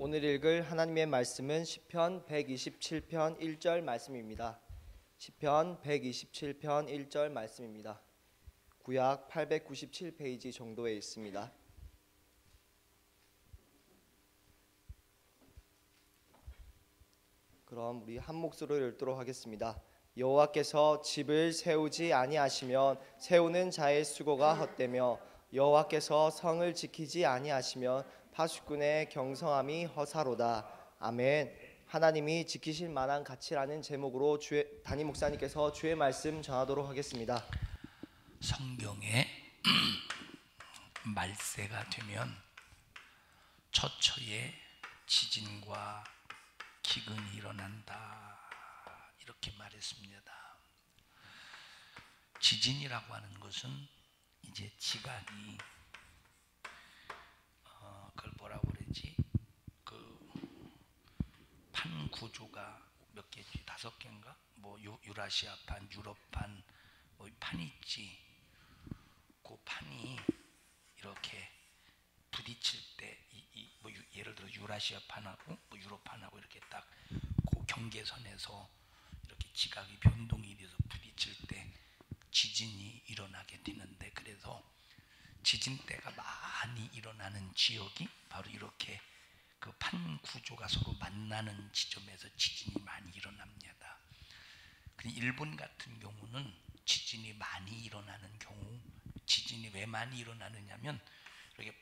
오늘 읽을 하나님의 말씀은 시편 127편 1절 말씀입니다. 시편 127편 1절 말씀입니다. 구약 897페이지 정도에 있습니다. 그럼 우리 한 목소리로 읽도록 하겠습니다. 여호와께서 집을 세우지 아니하시면 세우는 자의 수고가 헛되며 여호와께서 성을 지키지 아니하시면 파수꾼의 경성함이 허사로다. 아멘. 하나님이 지키실 만한 가치라는 제목으로 담임 목사님께서 주의 말씀 전하도록 하겠습니다. 성경에 말세가 되면 처처에 지진과 기근이 일어난다 이렇게 말했습니다. 지진이라고 하는 것은 이제 지각이 그걸 뭐라고 그러지? 그 판 구조가 몇 개지? 5개인가? 뭐 유라시아판, 유럽판, 뭐 판이 있지. 그 판이 이렇게 부딪힐 때 뭐 예를 들어 유라시아판하고 뭐 유럽판하고 이렇게 딱 그 경계선에서 이렇게 지각이 변동이 돼서 부딪힐 때 지진이 일어나게 되는데, 그래서 지진대가 많이 일어나는 지역이 바로 이렇게 그 판 구조가 서로 만나는 지점에서 지진이 많이 일어납니다. 일본 같은 경우는 지진이 많이 일어나는 경우, 지진이 왜 많이 일어나느냐면 이렇게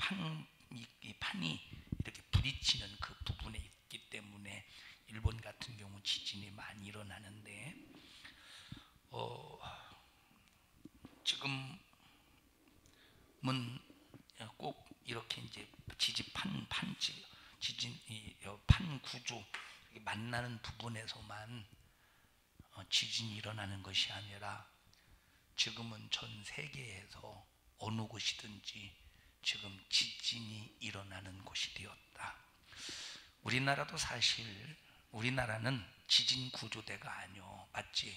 이 판이 이렇게 부딪히는 그 부분에 있기 때문에 일본 같은 경우 지진이 많이 일어나는데, 지금은 꼭 이렇게 이제 지진 판 구조 만나는 부분에서만 지진이 일어나는 것이 아니라 지금은 전 세계에서 어느 곳이든지 지금 지진이 일어나는 곳이 되었다. 우리나라도 사실 우리나라는 지진 구조대가 아니요, 맞지?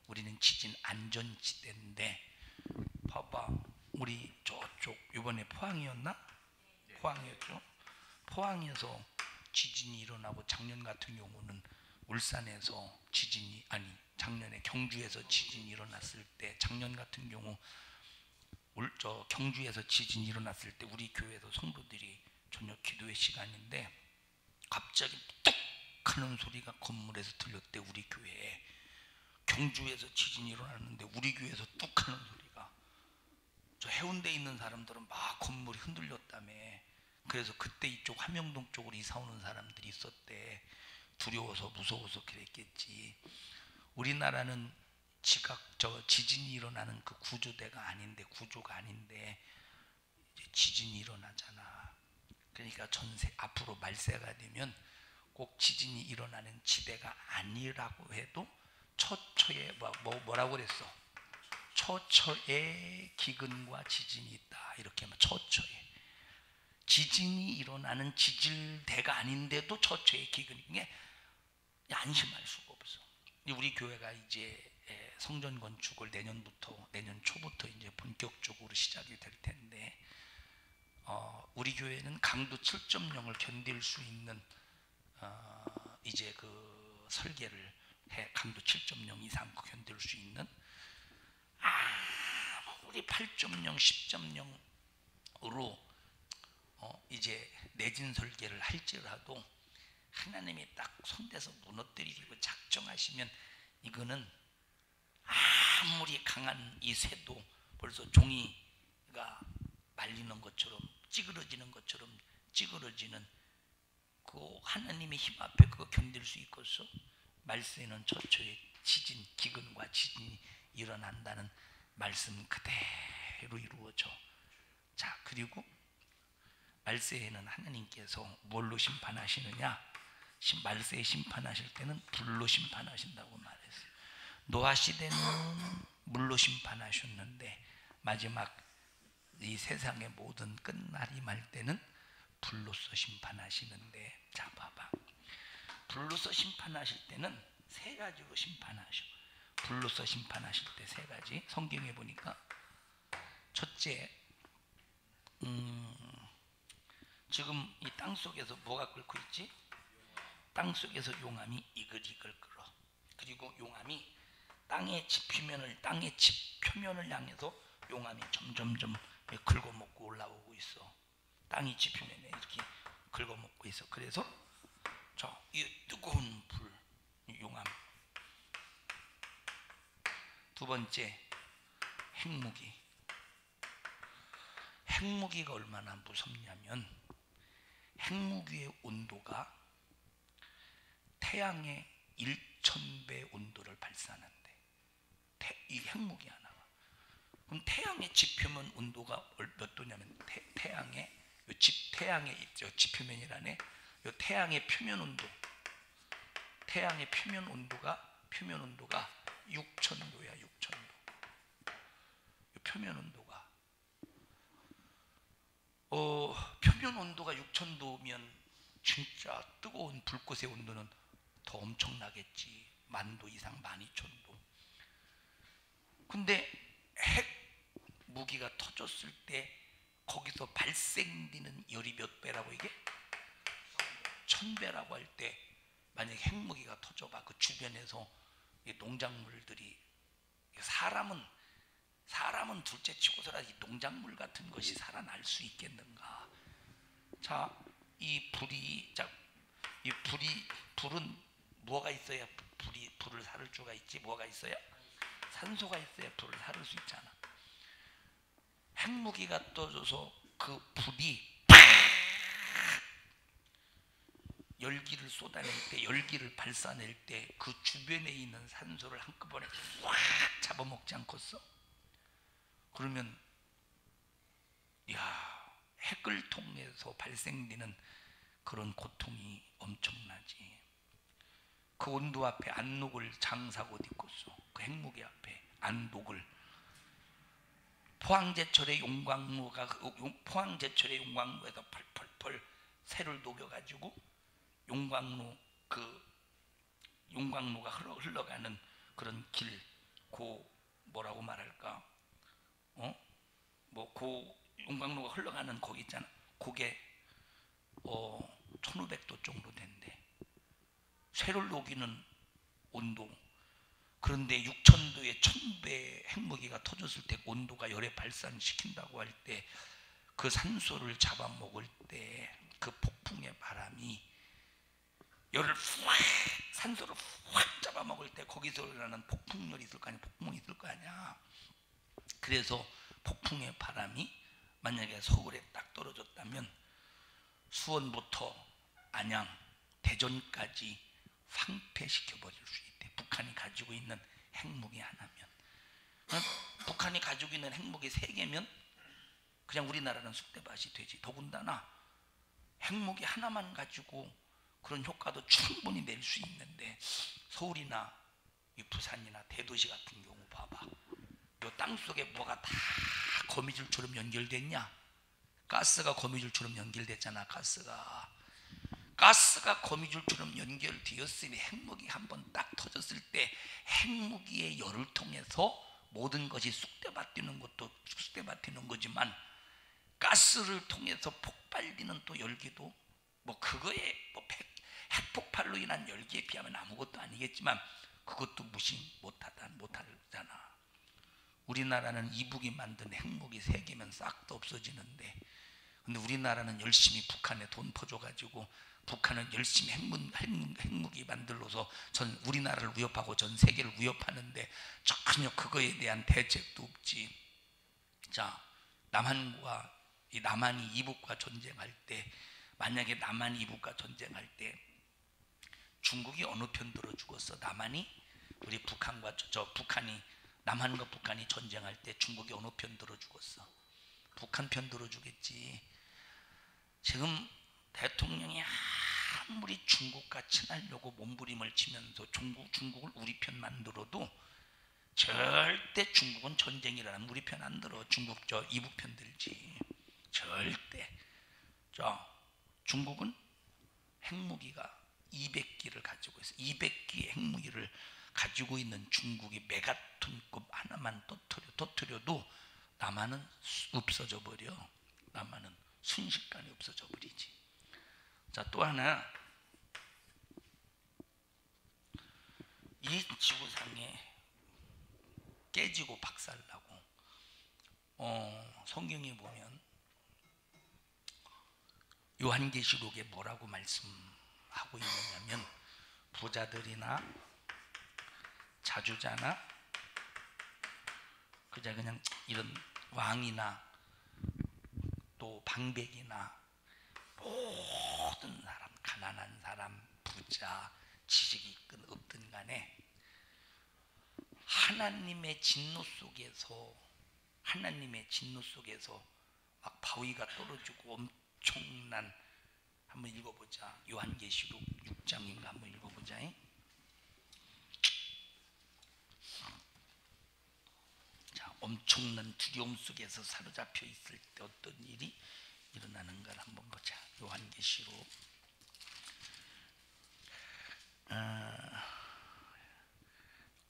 우리는 지진 안전지대인데 봐봐, 우리 저쪽 이번에 포항이었나? 포항이었죠. 포항에서 지진이 일어나고, 작년 같은 경우는 울산에서 작년에 경주에서 지진이 일어났을 때, 작년 같은 경우 경주에서 지진이 일어났을 때 우리 교회에서 성도들이 저녁 기도회 시간인데 갑자기 뚝 하는 소리가 건물에서 들렸대. 우리 교회에 경주에서 지진이 일어났는데 우리 교회에서 뚝 하는 소리가, 저 해운대에 있는 사람들은 막 건물이 흔들렸다며. 그래서 그때 이쪽 함영동 쪽으로 이사 오는 사람들이 있었대. 두려워서 무서워서 그랬겠지. 우리나라는 지진이 일어나는 그 구조가 아닌데 이제 지진이 일어나잖아. 그러니까 앞으로 말세가 되면 꼭 지진이 일어나는 지대가 아니라고 해도 처처에 뭐라고 그랬어? 처처에 기근과 지진이 있다. 이렇게 하면 처처에 지진이 일어나는 지질대가 아닌데도 처처에 기근이, 게 안심할 수가 없어. 우리 교회가 이제 성전 건축을 내년 초부터 이제 본격적으로 시작이 될 텐데, 우리 교회는 강도 7.0을 견딜 수 있는 이제 그 설계를 해. 강도 7.0 이상 견딜 수 있는, 우리 8.0, 10.0으로 이제 내진 설계를 할지라도 하나님이 딱 손대서 무너뜨리고 작정하시면 이거는 아무리 강한 이 새도 벌써 종이가 말리는 것처럼 찌그러지는 그 하나님의 힘 앞에 그거 견딜 수 있겠어? 말세는 처처에 지진, 기근과 지진이 일어난다는 말씀 그대로 이루어져. 자, 그리고 말세에는 하나님께서 뭘로 심판하시느냐? 말세에 심판하실 때는 불로 심판하신다고 말했어요. 노아 시대는 물로 심판하셨는데 마지막 이 세상의 모든 끝날이 말 때는 불로서 심판하시는데, 자 봐봐, 불로서 심판하실 때는 세 가지로 심판하셔. 불로서 심판하실 때 세 가지. 성경에 보니까 첫째 지금 이 땅 속에서 뭐가 끓고 있지? 땅 속에서 용암이 이글이글 끓어. 그리고 용암이 땅의 지표면을 향해서 용암이 점점점 긁어먹고 올라오고 있어. 땅이 지표면에 이렇게 긁어먹고 있어. 그래서 이 뜨거운 불, 용암. 두 번째, 핵무기. 핵무기가 얼마나 무섭냐면 핵무기의 온도가 태양의 1000배 온도를 발산한대. 이 핵무기 하나가. 그럼 태양의 지표면 온도가 몇 도냐면 태양의 지표면이라네. 요 태양의 표면 온도. 태양의 표면 온도가 6000도야. 6000도. 표면 온도가 표면 온도가 6000도면 진짜 뜨거운 불꽃의 온도는 더 엄청나겠지. 10,000도 이상, 12,000도. 근데 핵 무기가 터졌을 때 거기서 발생되는 열이 몇 배라고 이게? 1000배라고 할 때 만약에 핵무기가 터져봐. 그 주변에서 이 농작물들이 사람은 둘째치고서라 이 농작물 같은 것이 살아날 수 있겠는가? 자, 불은 뭐가 있어야 불을 사를 수가 있지? 뭐가 있어야? 산소가 있어야 불을 사를 수 있잖아. 핵무기가 떠져서 그 불이 열기를 쏟아낼 때, 열기를 발산할 때 그 주변에 있는 산소를 한꺼번에 확 잡아먹지 않겠어? 그러면 핵을 통해서 발생되는 그런 고통이 엄청나지. 그 온도 앞에 안 녹을 장사고 있겠어. 그 핵무기 앞에 안 녹을. 포항제철의 용광로에서 펄펄펄 새를 녹여가지고 용광로가 흘러가는 그런 길, 뭐라고 말할까? 용광로가 흘러가는 거기 있잖아. 그게 1500도 정도 된대. 쇠를 녹이는 온도. 그런데 6000도에 1000배 핵무기가 터졌을 때 온도가 열에 발산시킨다고 할 때 그 산소를 잡아먹을 때 그 폭풍의 바람이 열을 산소를 확 잡아먹을 때 거기서 일어나는 폭풍열이 있을 거 아니야. 폭풍이 있을 거 아니야. 그래서 폭풍의 바람이 만약에 서울에 딱 떨어졌다면 수원부터 안양, 대전까지 황폐시켜버릴 수 있대. 북한이 가지고 있는 핵무기 하나면. 북한이 가지고 있는 핵무기 3개면 그냥 우리나라는 쑥대밭이 되지. 더군다나 핵무기 하나만 가지고 그런 효과도 충분히 낼 수 있는데 서울이나 부산이나 대도시 같은 경우 봐봐. 요 땅속에 뭐가 다 거미줄처럼 연결됐냐? 가스가 거미줄처럼 연결됐잖아. 가스가 거미줄처럼 연결되었으니 핵무기 한번 딱 터졌을 때 핵무기의 열을 통해서 모든 것이 쑥대밭되는 것도 쑥대밭되는 거지만 가스를 통해서 폭발되는 또 열기도 그거에 핵폭발로 인한 열기에 비하면 아무것도 아니겠지만 그것도 무시 못하잖아. 우리나라는 이북이 만든 핵무기 3개면 싹도 없어지는데, 근데 우리나라는 열심히 북한에 돈 퍼줘가지고 북한은 열심히 핵무기 만들어서 우리나라를 위협하고 전 세계를 위협하는데 전혀 그거에 대한 대책도 없지. 자, 남한이 이북과 전쟁할 때, 만약에 남한이 이북과 전쟁할 때 중국이 어느 편 들어 죽었어? 남한이 남한과 북한이 전쟁할 때 중국이 어느 편 들어 죽었어? 북한 편 들어 주겠지. 지금 대통령이 아무리 중국과 친하려고 몸부림을 치면서 중국을 우리 편 만들어도 절대 중국은 전쟁이라면 우리 편 안 들어. 중국 이북 편 들지. 절대. 중국은 핵무기가 200기를 가지고 있어. 200기의 핵무기를 가지고 있는 중국이 메가톤급 하나만 터뜨려도 남한은 없어져 버려. 남한은 순식간에 없어져 버리지. 자, 또 하나, 이 지구상에 깨지고 박살나고 성경에 보면 요한계시록에 뭐라고 말씀하고 있느냐면 부자들이나 자주자나 그냥 이런 왕이나 또 방백이나 모든 사람, 가난한 사람, 부자, 지식이 있든 없든 간에 하나님의 진노 속에서 막 바위가 떨어지고 엄청난, 한번 읽어보자. 요한계시록 6장인가 한번 읽어보자. 자, 엄청난 두려움 속에서 사로잡혀 있을 때 어떤 일이 일어나는가를 한번 보자. 요한계시록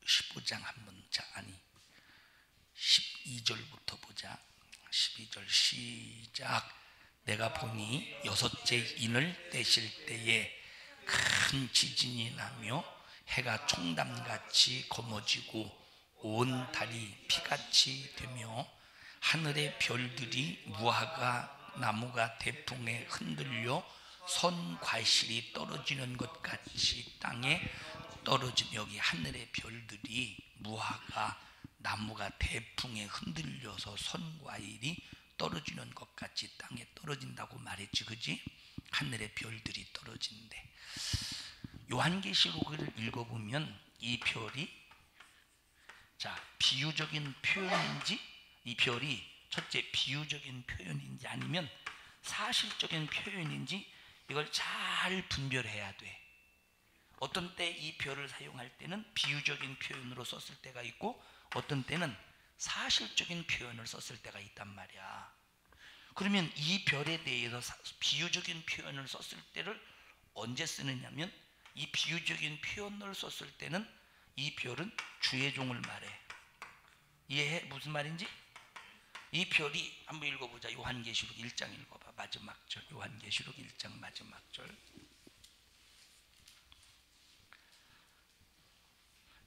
15장 한번, 자, 아니 12절부터 보자. 12절 시작. 내가 보니 여섯째 인을 떼실 때에 큰 지진이 나며 해가 총담같이 검어지고 온 달이 피같이 되며 하늘의 별들이 무화과 나무가 대풍에 흔들려 선 과실이 떨어지는 것 같이 땅에 떨어지며, 여기 하늘의 별들이 무화과 나무가 대풍에 흔들려서 선 과일이 떨어지는 것 같이 땅에 떨어진다고 말했지, 그지? 하늘의 별들이 떨어진대. 요한계시록을 읽어보면 이 별이, 자, 비유적인 표현인지, 이 별이 첫째 비유적인 표현인지 아니면 사실적인 표현인지 이걸 잘 분별해야 돼. 어떤 때 이 별을 사용할 때는 비유적인 표현으로 썼을 때가 있고 어떤 때는 사실적인 표현을 썼을 때가 있단 말이야. 그러면 이 별에 대해서 비유적인 표현을 썼을 때를 언제 쓰느냐면, 이 비유적인 표현을 썼을 때는 이 별은 주의 종을 말해. 이해해? 무슨 말인지? 이 별이, 한번 읽어보자. 요한계시록 1장 읽어봐. 마지막 절. 요한계시록 1장 마지막 절.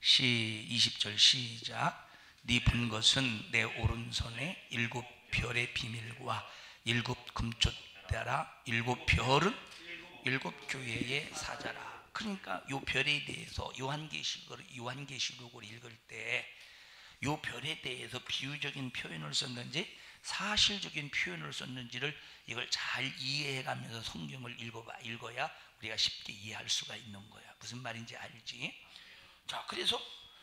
20절 시작. 네 본 것은 내 오른손에 7 별의 비밀과 7 금촛대라. 7 별은 7 교회의 사자라. 그러니까 요 별에 대해서 요한계시록을 읽을 때 요 별에 대해서 비유적인 표현을 썼는지 사실적인 표현을 썼는지를 이걸 잘 이해해가면서 성경을 읽어야 우리가 쉽게 이해할 수가 있는 거야. 무슨 말인지 알지? 자, 그래서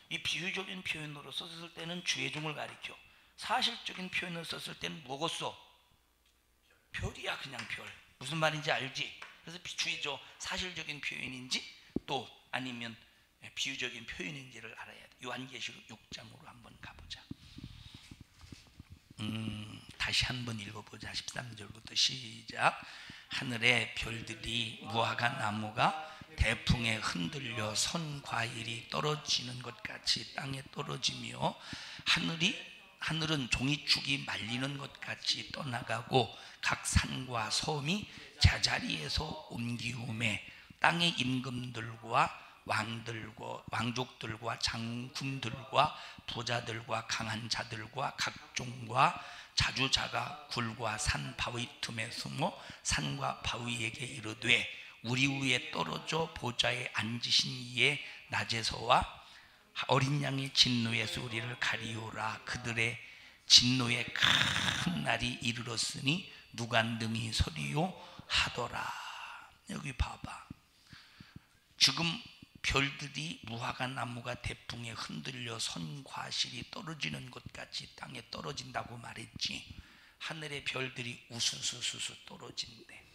이 비유적인 표현으로 썼을 때는 주의 종을 가리켜, 사실적인 표현을 썼을 때는 뭐고 써? 별이야, 그냥 별. 무슨 말인지 알지? 그래서 주의종 사실적인 표현인지 또 아니면 비유적인 표현인지를 알아야 돼. 요한계시록 6장으로 한번 가보자. 다시 한번 읽어보자. 13절부터 시작. 하늘의 별들이 무화과 나무가 대풍에 흔들려 선 과일이 떨어지는 것 같이 땅에 떨어지며 하늘은 종이축이 말리는 것 같이 떠나가고 각 산과 섬이 제자리에서 옮기우매 땅의 임금들과 왕족들과 장군들과 부자들과 강한 자들과 각종과 자주자가 굴과 산 바위 틈에 숨어 산과 바위에게 이르되 우리 위에 떨어져 보좌에 앉으신 이의 낮에서와 어린 양의 진노에서 우리를 가리오라. 그들의 진노의 큰 날이 이르렀으니 누가 능히 서리요 하더라. 여기 봐봐. 지금 별들이 무화과 나무가 대풍에 흔들려 선 과실이 떨어지는 것 같이 땅에 떨어진다고 말했지. 하늘의 별들이 우수수수수 떨어진대.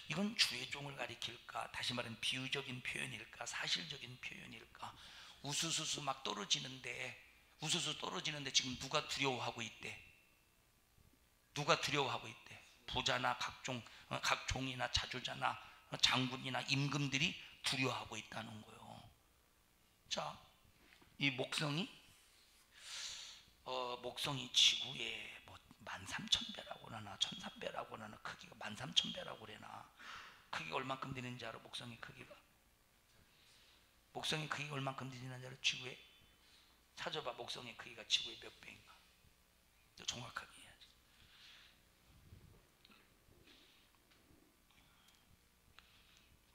이건 주의 종을 가리킬까? 다시 말하면 비유적인 표현일까? 사실적인 표현일까? 우수수수 막 떨어지는데, 우수수 떨어지는데 지금 누가 두려워하고 있대? 누가 두려워하고 있대? 부자나 각종이나 자주자나 장군이나 임금들이 두려워하고 있다는 거예요. 자, 이 목성이 지구의 뭐 13,000배라고 하나 1,300배라고 하나 크기 얼만큼 되는지 알아? 목성의 크기가? 목성의 크기가 얼만큼 되는지 알아? 지구에? 찾아봐. 목성의 크기가 지구의 몇 배인가? 정확하게 해야지.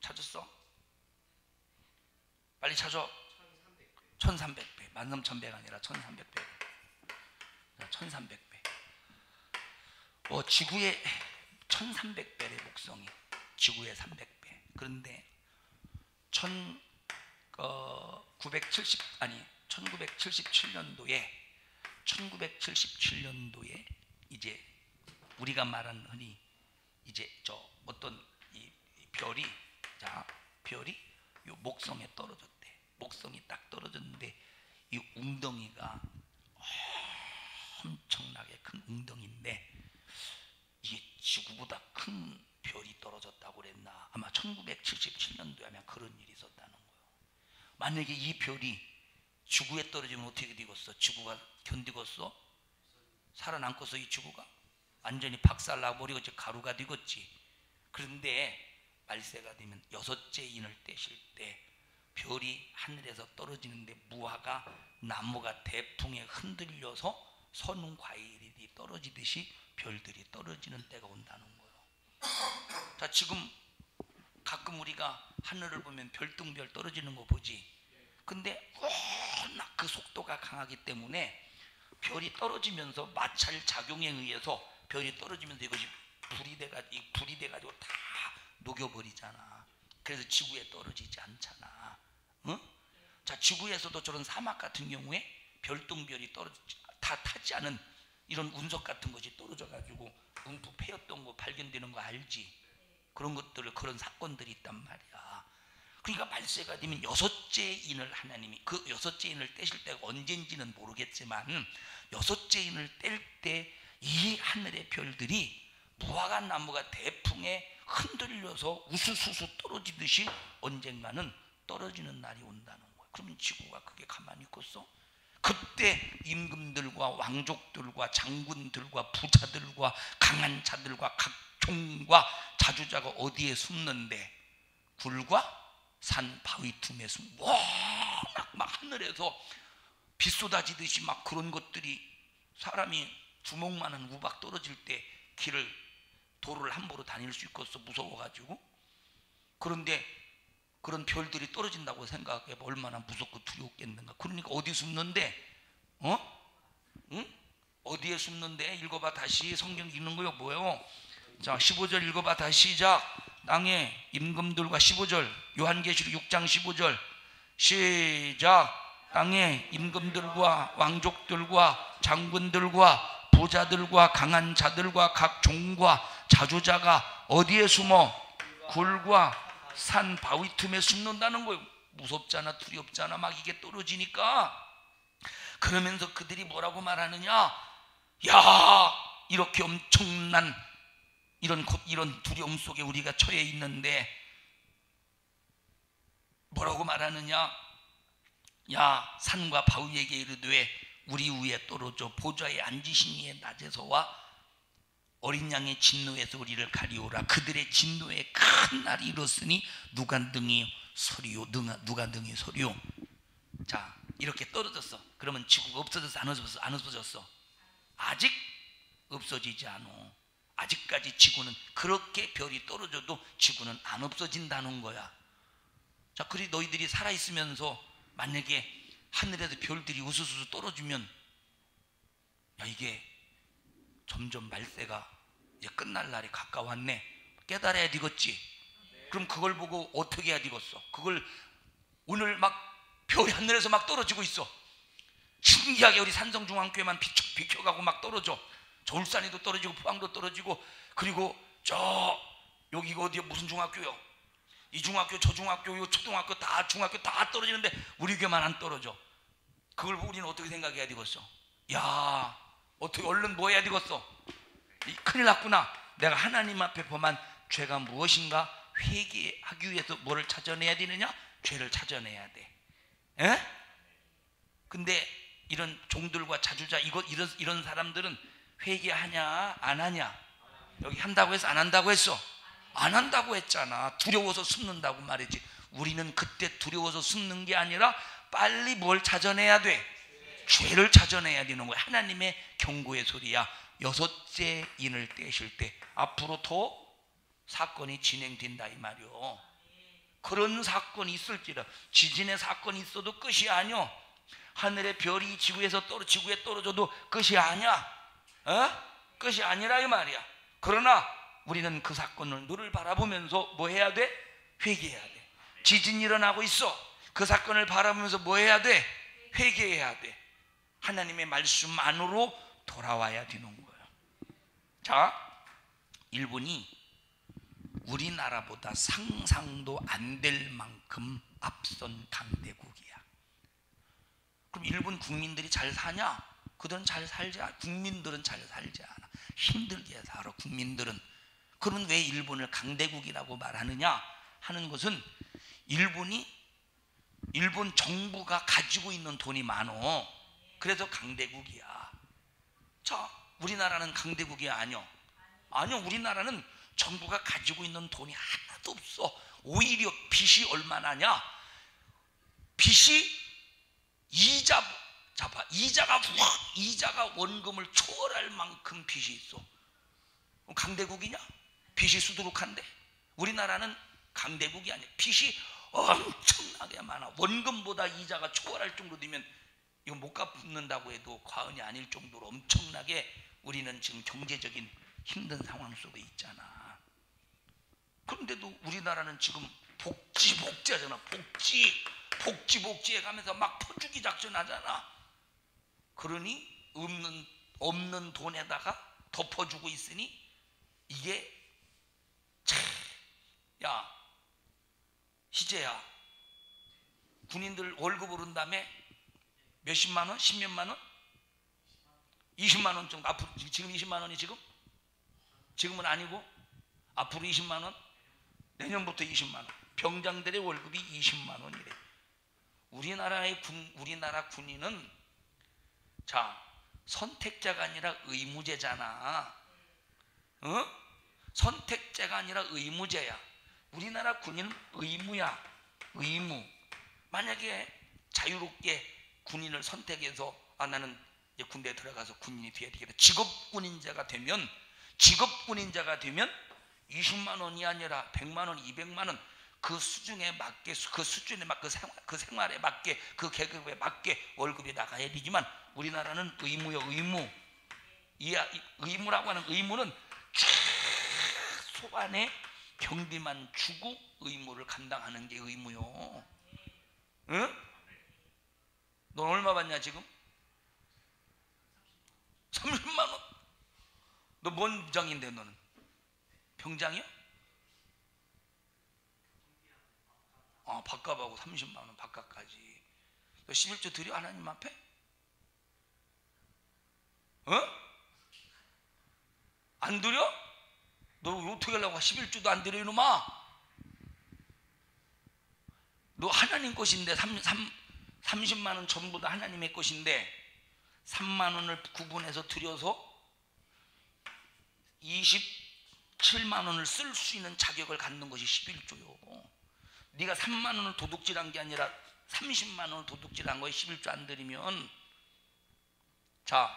찾았어? 빨리 찾아. 1300배. 만남 1000배가 아니라 1300배. 1300배. 지구의 1300배의 목성이 지구의 300배. 그런데 1977년도에 이제 우리가 말하는 흔히 이제 저 어떤 이 별이 요 목성에 떨어졌대. 목성이 딱 떨어졌는데 이 웅덩이가 엄청나게 큰 웅덩이인데 이게 지구보다 큰 별이 떨어졌다고 그랬나? 아마 1977년도에 하면 그런 일이 있었다는 거예요. 만약에 이 별이 지구에 떨어지면 어떻게 되겠어? 지구가 견디겠어? 살아남겠어? 이 지구가? 완전히 박살나버리고 가루가 되겠지. 그런데 말세가 되면 6째 인을 떼실 때 별이 하늘에서 떨어지는데 무화과 나무가 대풍에 흔들려서 선 과일이 떨어지듯이 별들이 떨어지는 때가 온다는 거예요. 자, 지금 가끔 우리가 하늘을 보면 별똥별 떨어지는 거 보지. 근데 워낙 그 속도가 강하기 때문에 별이 떨어지면서 마찰 작용에 의해서 별이 떨어지면서 이것이 불이 돼가지고 다 녹여버리잖아. 그래서 지구에 떨어지지 않잖아. 응? 자, 지구에서도 저런 사막 같은 경우에 별똥별이 다 타지 않은 이런 운석 같은 것이 떨어져가지고 움푹 패였던 거 발견되는 거 알지? 그런 것들, 그런 사건들이 있단 말이야. 그러니까 말세가 되면 6째 인을 하나님이, 그 6째 인을 떼실 때가 언젠지는 모르겠지만 6째 인을 뗄 때 이 하늘의 별들이 무화과 나무가 대풍에 흔들려서 우수수수 떨어지듯이 언젠가는 떨어지는 날이 온다는 거야. 그러면 지구가 그게 가만히 있겠어? 그때 임금들과 왕족들과 장군들과 부자들과 강한 자들과 각 종과 자주자가 어디에 숨는데? 굴과 산 바위 틈에 워낙 막 하늘에서 비 쏟아지듯이 막 그런 것들이 사람이 주먹만한 우박 떨어질 때 도로를 함부로 다닐 수 있겠어? 무서워가지고. 그런데 그런 별들이 떨어진다고 생각해 봐. 얼마나 무섭고 두렵겠는가. 그러니까 어디 숨는데? 응? 어디에 숨는데? 읽어봐 다시. 성경 읽는 거요 뭐예요? 자, 15절 읽어봐 다시. 시작. 땅에 임금들과 15절 요한계시록 6장 15절 시작. 땅에 임금들과 왕족들과 장군들과 부자들과 강한 자들과 각 종과 자주자가 어디에 숨어? 굴과 산 바위 틈에 숨는다는 거예요. 무섭잖아, 두렵잖아, 막 이게 떨어지니까. 그러면서 그들이 뭐라고 말하느냐? 야, 이렇게 엄청난 이런 두려움 속에 우리가 처해 있는데 뭐라고 말하느냐? 야, 산과 바위에게 이르되 우리 위에 떨어져 보좌에 앉으신 이의 낮에서와 어린 양의 진노에서 우리를 가리오라. 그들의 진노에 큰 날이 이뤘으니 누가 능히 서리요? 누가 능히 서리요? 자, 이렇게 떨어졌어. 그러면 지구가 없어졌어? 안 없어졌어? 안 없어졌어? 아직 없어지지 않아. 아직까지 지구는, 그렇게 별이 떨어져도 지구는 안 없어진다는 거야. 자, 그리 너희들이 살아있으면서 만약에 하늘에서 별들이 우수수수 떨어지면 야, 이게 점점 말세가 이제 끝날 날이 가까웠네. 깨달아야 되겠지. 그럼 그걸 보고 어떻게 해야 되겠어? 그걸 오늘 막 별이 하늘에서 막 떨어지고 있어. 신기하게 우리 산성중앙교회만 비켜가고 막 떨어져. 저 울산에도 떨어지고 포항도 떨어지고, 그리고 저 여기가 어디야? 무슨 중학교요? 이 중학교 저 중학교 요 초등학교 다 중학교 다 떨어지는데 우리 교회만 안 떨어져. 그걸 보고 우리는 어떻게 생각해야 되겠어? 야, 어떻게 얼른 뭐 해야 되겠어? 큰일 났구나. 내가 하나님 앞에 범한 죄가 무엇인가 회개하기 위해서 뭐를 찾아내야 되느냐? 죄를 찾아내야 돼. 에? 근데 이런 종들과 자주자 이런 사람들은 회개하냐 안 하냐? 여기 한다고 해서 안 한다고 했어? 안 한다고 했잖아. 두려워서 숨는다고 말했지. 우리는 그때 두려워서 숨는 게 아니라 빨리 뭘 찾아내야 돼? 죄를 찾아내야 되는 거야. 하나님의 경고의 소리야. 여섯째 인을 떼실 때 앞으로 더 사건이 진행된다 이 말이요. 그런 사건이 있을지라. 지진의 사건이 있어도 끝이 아니요. 하늘의 별이 지구에 떨어져도 끝이 아니야. 끝이 아니라 이 말이야. 그러나 우리는 그 사건을 눈을 바라보면서 뭐 해야 돼? 회개해야 돼. 지진이 일어나고 있어. 그 사건을 바라보면서 뭐 해야 돼? 회개해야 돼. 하나님의 말씀 안으로 돌아와야 되는 거예요. 자, 일본이 우리나라보다 상상도 안 될 만큼 앞선 강대국이야. 그럼 일본 국민들이 잘 사냐? 그들은 잘 살지 않아. 국민들은 잘 살지 않아. 힘들게 살아 국민들은. 그럼 왜 일본을 강대국이라고 말하느냐 하는 것은 일본 정부가 가지고 있는 돈이 많어. 그래서 강대국이야. 자, 우리나라는 강대국이 아니요. 우리나라는 정부가 가지고 있는 돈이 하나도 없어. 오히려 빚이 얼마나냐? 빚이 이자가 원금을 초월할 만큼 빚이 있어. 강대국이냐? 빚이 수두룩한데? 우리나라는 강대국이 아니야. 빚이 엄청나게 많아. 원금보다 이자가 초월할 정도 되면 이거 못 갚는다고 해도 과언이 아닐 정도로 엄청나게 우리는 지금 경제적인 힘든 상황 속에 있잖아. 그런데도 우리나라는 지금 복지하잖아. 복지 해가면서 막 퍼주기 작전 하잖아. 그러니 없는 돈에다가 덮어주고 있으니 이게 참, 야 희재야, 군인들 월급 오른 다음에 몇십만 원? 10몇만 원? 20만 원 정도. 앞으로 지금 20만 원이 지금은 아니고 앞으로 20만 원? 내년부터 20만 원. 병장들의 월급이 20만 원이래. 우리나라 군인은 자, 선택자가 아니라 의무제잖아. 선택자가 아니라 의무제야. 우리나라 군인은 의무야. 의무. 만약에 자유롭게 군인을 선택해서 나는 이제 군대에 들어가서 군인이 돼야 되겠다. 직업군인자가 되면 20만 원이 아니라 100만 원, 200만 원 그 수준에 맞게 그 생활에 맞게 그 계급에 맞게 월급이 나가야 되지만 우리나라는 의무요. 의무. 의무라고 하는 의무는 최소한의 경비만 주고 의무를 감당하는 게 의무요. 응? 넌 얼마 받냐 지금? 30만 원. 너 뭔 병인데 너는? 병장이야? 밥값하고 30만 원 밥값까지. 너 11조 드려 하나님 앞에? 안 드려? 너 어떻게 하려고 11조도 안 드려 이놈아? 너 하나님 것인데 30만 원 전부 다 하나님의 것인데 3만 원을 구분해서 드려서 27만 원을 쓸 수 있는 자격을 갖는 것이 11조요. 네가 3만 원을 도둑질한 게 아니라 30만 원을 도둑질한 거에 11조 안 드리면, 자,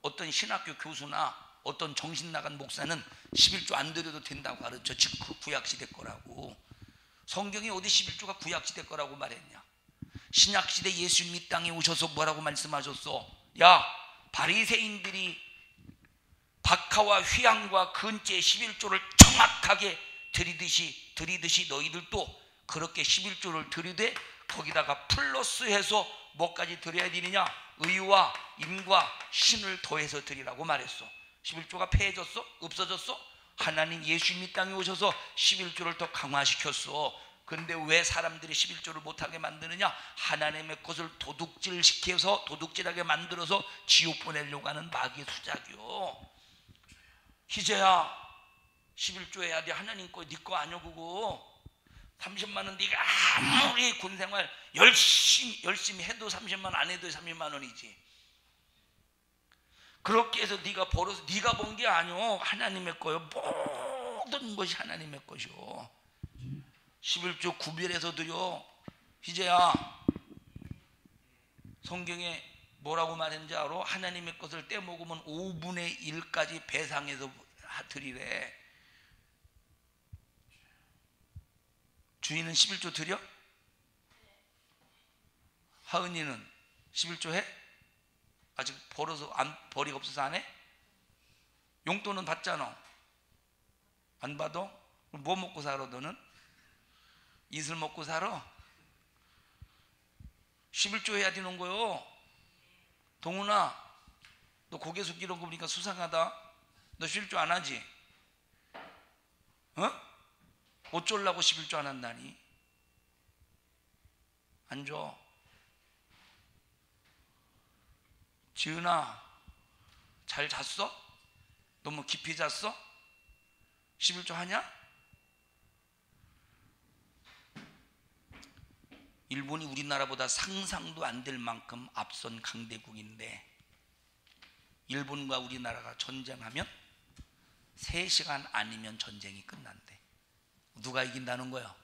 어떤 신학교 교수나 어떤 정신 나간 목사는 11조 안 드려도 된다고 가르쳐. 즉 구약시대 거라고. 성경이 어디 11조가 구약시대 거라고 말했냐? 신약시대 예수님 이 땅에 오셔서 뭐라고 말씀하셨어? 야, 바리새인들이 박하와 휘양과 근죄 11조를 정확하게 드리듯이 너희들도 그렇게 11조를 드리되 거기다가 플러스해서 뭐까지 드려야 되느냐? 의와 임과 신을 더해서 드리라고 말했어. 11조가 폐해졌어? 없어졌어? 하나님 예수님 이 땅에 오셔서 11조를 더 강화시켰어. 근데 왜 사람들이 11조를 못하게 만드느냐? 하나님의 것을 도둑질하게 만들어서 지옥 보내려고 하는 마귀의 수작이요. 희재야, 11조 해야 돼. 하나님 거, 네 거 아니야 그거. 30만 원 네가 아무리 군생활 열심히 해도 30만 원, 안 해도 30만 원이지. 그렇게 해서 네가 벌어서 네가 번 게 아니오. 하나님의 거요. 모든 것이 하나님의 것이요. 11조 구별해서도요. 희재야, 성경에 뭐라고 말했는지 알아? 하나님의 것을 떼먹으면 5분의 1까지 배상해서 드리래. 주인은 11조 드려? 하은이는 11조 해? 아직 벌이가 없어서 안 해? 용돈은 받잖아. 안 받아? 그럼 뭐 먹고 살아 너는? 이슬 먹고 살아? 11조 해야 되는 거요. 동훈아, 너 고개 숙이는 거 보니까 수상하다. 너 11조 안 하지? 어? 어쩌려고 11조 안 한다니? 안 줘. 지은아, 잘 잤어? 너무 깊이 잤어? 11조 하냐? 일본이 우리나라보다 상상도 안 될 만큼 앞선 강대국인데 일본과 우리나라가 전쟁하면 3시간 아니면 전쟁이 끝난대. 누가 이긴다는 거야?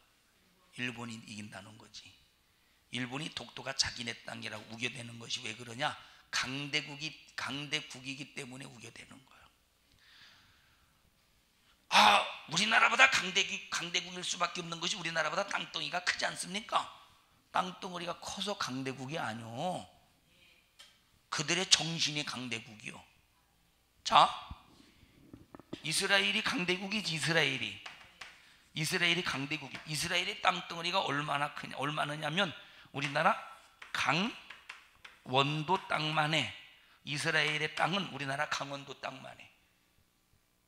일본이 이긴다는 거지. 일본이 독도가 자기네 땅이라고 우겨대는 것이 왜 그러냐? 강대국이기 때문에 우겨대는 거야. 우리나라보다 강대국일 수밖에 없는 것이 우리나라보다 땅덩이가 크지 않습니까? 땅덩어리가 커서 강대국이 아니오. 그들의 정신이 강대국이요. 자, 이스라엘이 강대국이지. 이스라엘이 강대국이. 이스라엘의 땅덩어리가 얼마냐면 우리나라 강원도 땅만 해. 이스라엘의 땅은 우리나라 강원도 땅만 해.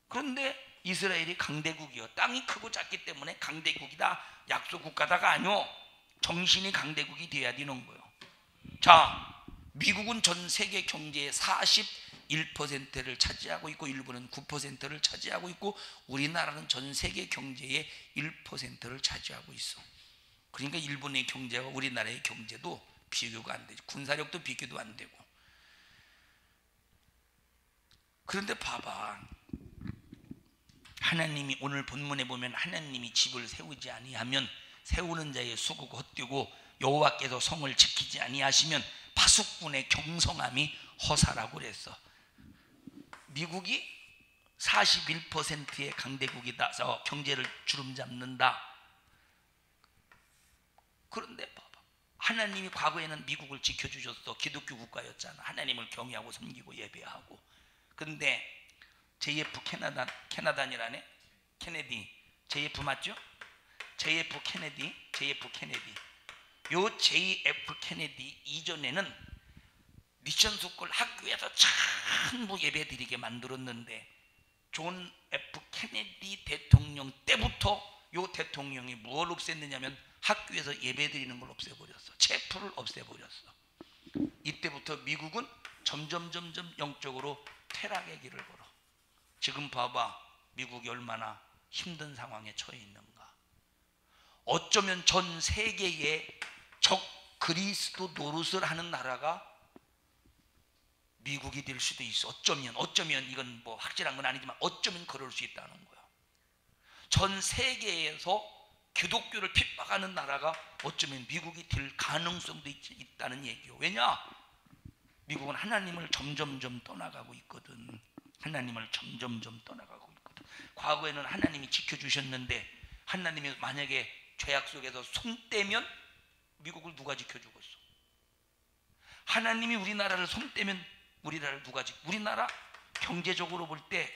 그런데 이스라엘이 강대국이요. 땅이 크고 작기 때문에 강대국이다, 약소국가다가 아니오. 정신이 강대국이 돼야 되는 거예요. 자, 미국은 전 세계 경제의 41%를 차지하고 있고 일본은 9%를 차지하고 있고 우리나라는 전 세계 경제의 1%를 차지하고 있어. 그러니까 일본의 경제와 우리나라의 경제도 비교가 안 되죠. 군사력도 비교도 안 되고. 그런데 봐봐, 하나님이 오늘 본문에 보면 하나님이 집을 세우지 아니하면 세우는 자의 수고가 헛되고 여호와께서 성을 지키지 아니하시면 파수꾼의 경성함이 허사라고 그랬어. 미국이 41%의 강대국이다. 경제를 주름잡는다. 그런데 봐봐, 하나님이 과거에는 미국을 지켜주셨어. 기독교 국가였잖아. 하나님을 경외하고 섬기고 예배하고. 그런데 JF 캐나단이라네. 케네디, JF 맞죠? JF 케네디. 요 JF 케네디 이전에는 미션 스쿨 학교에서 전부 예배 드리게 만들었는데 존 F 케네디 대통령 때부터 요 대통령이 뭘 없앴느냐면 학교에서 예배 드리는 걸 없애버렸어. 체프를 없애버렸어. 이때부터 미국은 점점 영적으로 퇴락의 길을 걸어. 지금 봐봐, 미국이 얼마나 힘든 상황에 처해 있는가. 어쩌면 전 세계에 적 그리스도 노릇을 하는 나라가 미국이 될 수도 있어. 어쩌면 이건 뭐 확실한 건 아니지만 어쩌면 그럴 수 있다는 거야. 전 세계에서 기독교를 핍박하는 나라가 어쩌면 미국이 될 가능성도 있다는 얘기요. 왜냐? 미국은 하나님을 점점 떠나가고 있거든. 과거에는 하나님이 지켜주셨는데 하나님이 만약에 죄악 속에서 손 떼면 미국을 누가 지켜주겠어? 하나님이 우리나라를 손 떼면 우리나라를 누가 우리나라 경제적으로 볼 때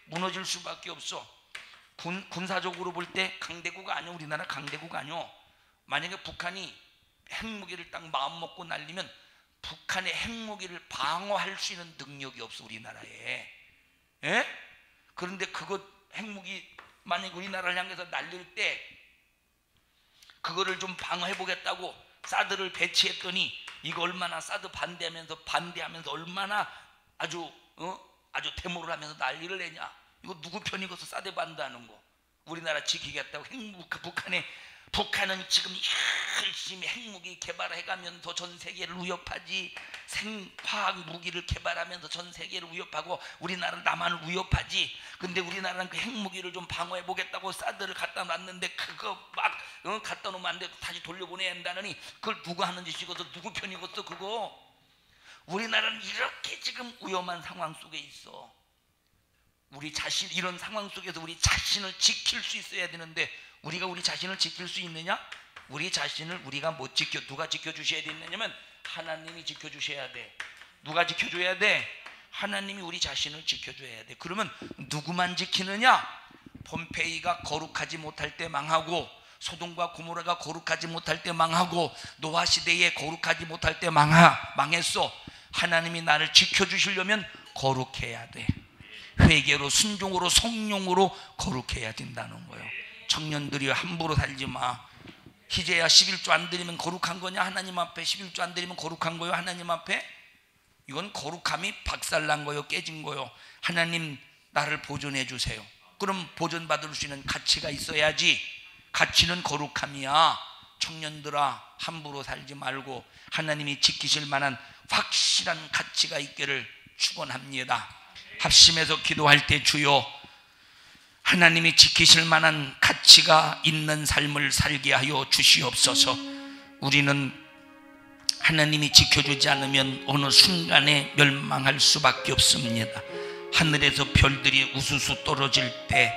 무너질 수밖에 없어. 군사적으로 볼 때 강대국 아니야. 우리나라 강대국 아니야. 만약에 북한이 핵무기를 딱 마음 먹고 날리면 북한의 핵무기를 방어할 수 있는 능력이 없어, 우리나라에. 예? 그런데 그것 핵무기 만약에 우리나라를 향해서 날릴 때 그거를 좀 방어해 보겠다고 사드를 배치했더니 이거 얼마나 사드 반대하면서 얼마나 아주 데모를 하면서 난리를 내냐. 이거 누구 편이고서 사드 반대하는 거. 우리나라 지키겠다고 북한의 북한은 지금 열심히 핵무기 개발해가면서 전 세계를 위협하지, 생화학 무기를 개발하면서 전 세계를 위협하고 우리나라는 남한을 위협하지. 근데 우리나라는 그 핵무기를 좀 방어해 보겠다고 사드를 갖다 놨는데 그거 막 갖다 놓으면 안 돼, 다시 돌려보내야 한다느니 그걸 누가 하는 짓이고서 누구 편이고서 그거. 우리나라는 이렇게 지금 위험한 상황 속에 있어. 우리 자신, 이런 상황 속에서 우리 자신을 지킬 수 있어야 되는데 우리가 우리 자신을 지킬 수 있느냐? 우리 자신을 우리가 못 지켜. 누가 지켜주셔야 되느냐면 하나님이 지켜주셔야 돼. 누가 지켜줘야 돼? 하나님이 우리 자신을 지켜줘야 돼. 그러면 누구만 지키느냐? 폼페이가 거룩하지 못할 때 망하고, 소돔과 고모라가 거룩하지 못할 때 망하고, 노아 시대에 거룩하지 못할 때 망했어. 하나님이 나를 지켜주시려면 거룩해야 돼. 회개로, 순종으로, 성령으로 거룩해야 된다는 거예요. 청년들이 함부로 살지 마. 희재야 11조 안 드리면 거룩한 거냐? 하나님 앞에 11조 안 드리면 거룩한 거요? 하나님 앞에? 이건 거룩함이 박살난 거요, 깨진 거요. 하나님 나를 보존해 주세요. 그럼 보존받을 수 있는 가치가 있어야지. 가치는 거룩함이야. 청년들아, 함부로 살지 말고 하나님이 지키실 만한 확실한 가치가 있기를 축원합니다. 합심해서 기도할 때 주여, 하나님이 지키실 만한 가치가 있는 삶을 살게 하여 주시옵소서. 우리는 하나님이 지켜주지 않으면 어느 순간에 멸망할 수밖에 없습니다. 하늘에서 별들이 우수수 떨어질 때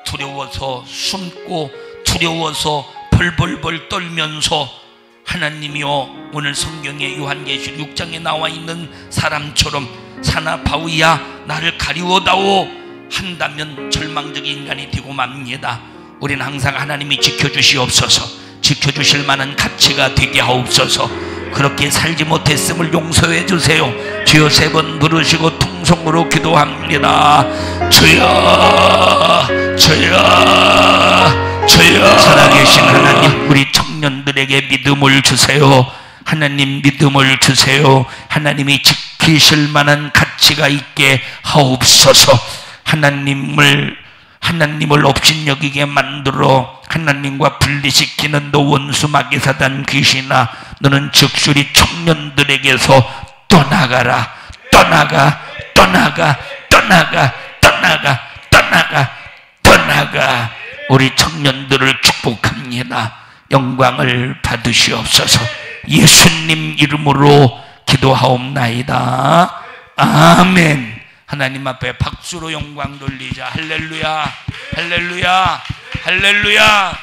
두려워서 숨고 두려워서 벌벌벌 떨면서 하나님이여, 오늘 성경에 요한계시록 6장에 나와 있는 사람처럼 사나바위야 나를 가리워다오 한다면 절망적인 인간이 되고 맙니다. 우리는 항상 하나님이 지켜주시옵소서, 지켜주실 만한 가치가 되게 하옵소서. 그렇게 살지 못했음을 용서해 주세요. 주여 3번 부르시고 통성으로 기도합니다. 주여, 주여, 주여. 살아계신 하나님, 우리 청년들에게 믿음을 주세요. 하나님 믿음을 주세요. 하나님이 지키실 만한 가치가 있게 하옵소서. 하나님을 업신여기게 만들어 하나님과 분리시키는 너 원수 마귀사단 귀신아, 너는 즉시리 청년들에게서 떠나가라. 떠나가, 떠나가, 떠나가, 떠나가, 떠나가, 떠나가. 우리 청년들을 축복합니다. 영광을 받으시옵소서. 예수님 이름으로 기도하옵나이다. 아멘. 하나님 앞에 박수로 영광 돌리자. 할렐루야, 할렐루야, 할렐루야.